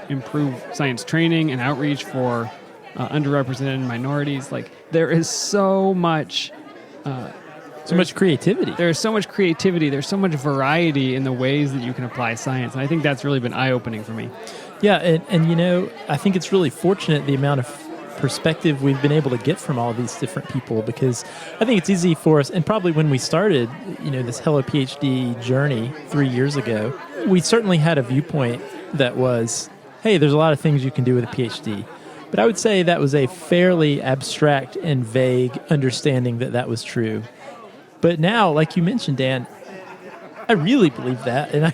Speaker 4: improve science training and outreach for underrepresented minorities. Like, there is so much
Speaker 3: So much creativity.
Speaker 4: There's so much creativity. There's so much variety in the ways that you can apply science. And I think that's really been eye-opening for me.
Speaker 3: Yeah, and I think it's really fortunate the amount of perspective we've been able to get from all these different people, because I think it's easy for us, and probably when we started, this Hello PhD journey 3 years ago, we certainly had a viewpoint that was, hey, there's a lot of things you can do with a PhD. But I would say that was a fairly abstract and vague understanding that was true. But now, like you mentioned, Dan, I really believe that, and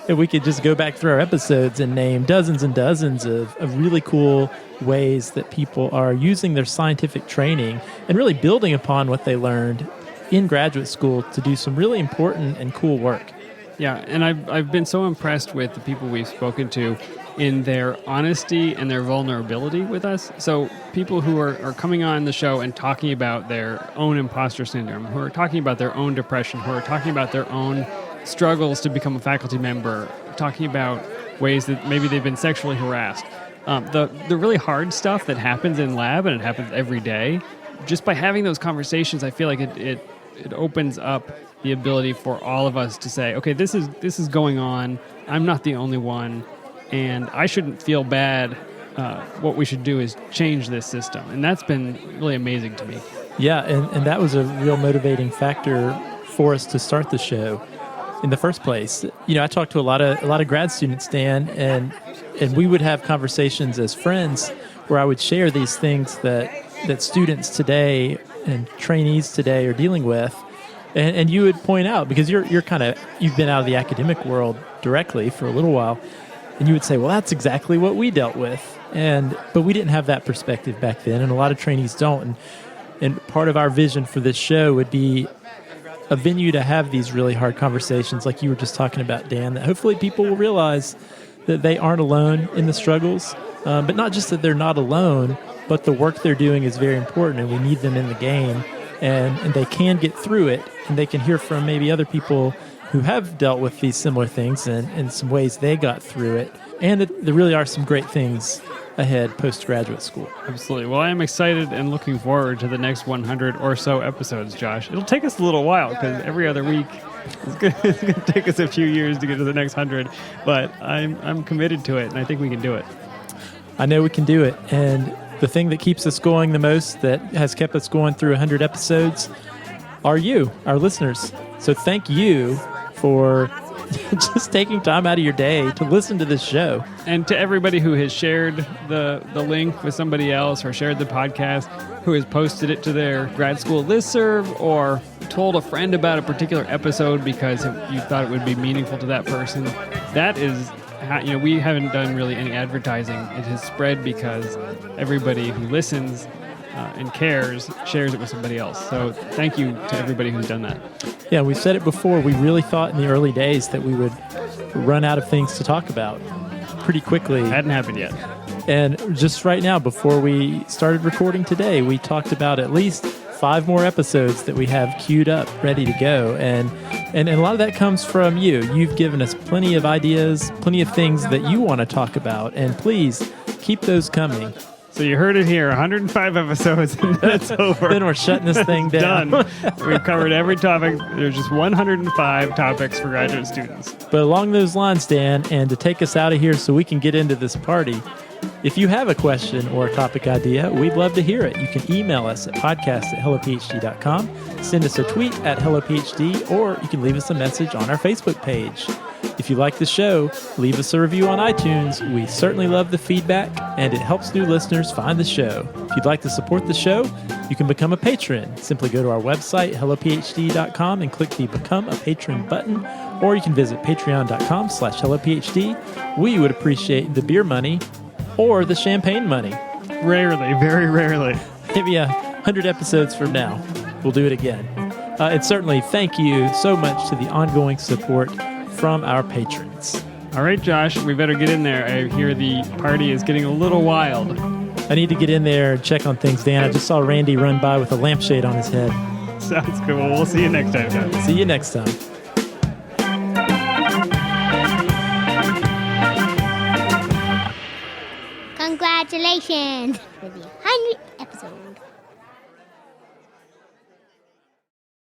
Speaker 3: if we could just go back through our episodes and name dozens and dozens of really cool ways that people are using their scientific training and really building upon what they learned in graduate school to do some really important and cool work.
Speaker 4: Yeah, and I've been so impressed with the people we've spoken to in their honesty and their vulnerability with us. So people who are coming on the show and talking about their own imposter syndrome, who are talking about their own depression, who are talking about their own struggles to become a faculty member, talking about ways that maybe they've been sexually harassed. The really hard stuff that happens in lab, and it happens every day, just by having those conversations, I feel like it opens up the ability for all of us to say, okay, this is going on. I'm not the only one, and I shouldn't feel bad. What we should do is change this system, and that's been really amazing to me.
Speaker 3: Yeah, and that was a real motivating factor for us to start the show in the first place. I talked to a lot of grad students, Dan, and we would have conversations as friends where I would share these things that students today and trainees today are dealing with. And you would point out, because you've been out of the academic world directly for a little while, and you would say, well, that's exactly what we dealt with. But we didn't have that perspective back then, and a lot of trainees don't. And part of our vision for this show would be a venue to have these really hard conversations like you were just talking about, Dan, that hopefully people will realize that they aren't alone in the struggles, but not just that they're not alone, but the work they're doing is very important, and we need them in the game, and they can get through it, and they can hear from maybe other people who have dealt with these similar things and some ways they got through it, and that there really are some great things ahead post-graduate school.
Speaker 4: Absolutely. Well, I am excited and looking forward to the next 100 or so episodes, Josh. It'll take us a little while because every other week it's going to take us a few years to get to the next 100, but I'm committed to it, and I think we can do it.
Speaker 3: I know we can do it, and the thing that keeps us going the most, that has kept us going through 100 episodes, are you, our listeners. So thank you for just taking time out of your day to listen to this show.
Speaker 4: And to everybody who has shared the link with somebody else, or shared the podcast, who has posted it to their grad school listserv, or told a friend about a particular episode because you thought it would be meaningful to that person. That is how, we haven't done really any advertising. It has spread because everybody who listens and cares shares it with somebody else. So thank you to everybody who's done that.
Speaker 3: Yeah, we've said it before. We really thought in the early days that we would run out of things to talk about pretty quickly.
Speaker 4: Hadn't happened yet.
Speaker 3: And just right now, before we started recording today, we talked about at least 5 more episodes that we have queued up, ready to go. And a lot of that comes from you. You've given us plenty of ideas, plenty of things that you want to talk about. And please keep those coming.
Speaker 4: So you heard it here, 105 episodes, and that's over.
Speaker 3: Then we're shutting this thing down.
Speaker 4: Done. We've covered every topic. There's just 105 topics for graduate students.
Speaker 3: But along those lines, Dan, and to take us out of here so we can get into this party, if you have a question or a topic idea, we'd love to hear it. You can email us at podcast@hellophd.com, send us a tweet at hellophd, or you can leave us a message on our Facebook page. If you like the show, leave us a review on iTunes. We certainly love the feedback, and it helps new listeners find the show. If you'd like to support the show, you can become a patron. Simply go to our website, hellophd.com, and click the Become a Patron button, or you can visit patreon.com/hellophd. We would appreciate the beer money or the champagne money.
Speaker 4: Rarely, very rarely.
Speaker 3: Maybe 100 episodes from now, we'll do it again. And certainly thank you so much to the ongoing support from our patrons.
Speaker 4: All right, Josh, we better get in there. I hear the party is getting a little wild.
Speaker 3: I need to get in there and check on things, Dan. I just saw Randy run by with a lampshade on his head.
Speaker 4: Sounds good. Well, we'll see you next time, John.
Speaker 3: See you next time.
Speaker 13: Congratulations for the 100th episode.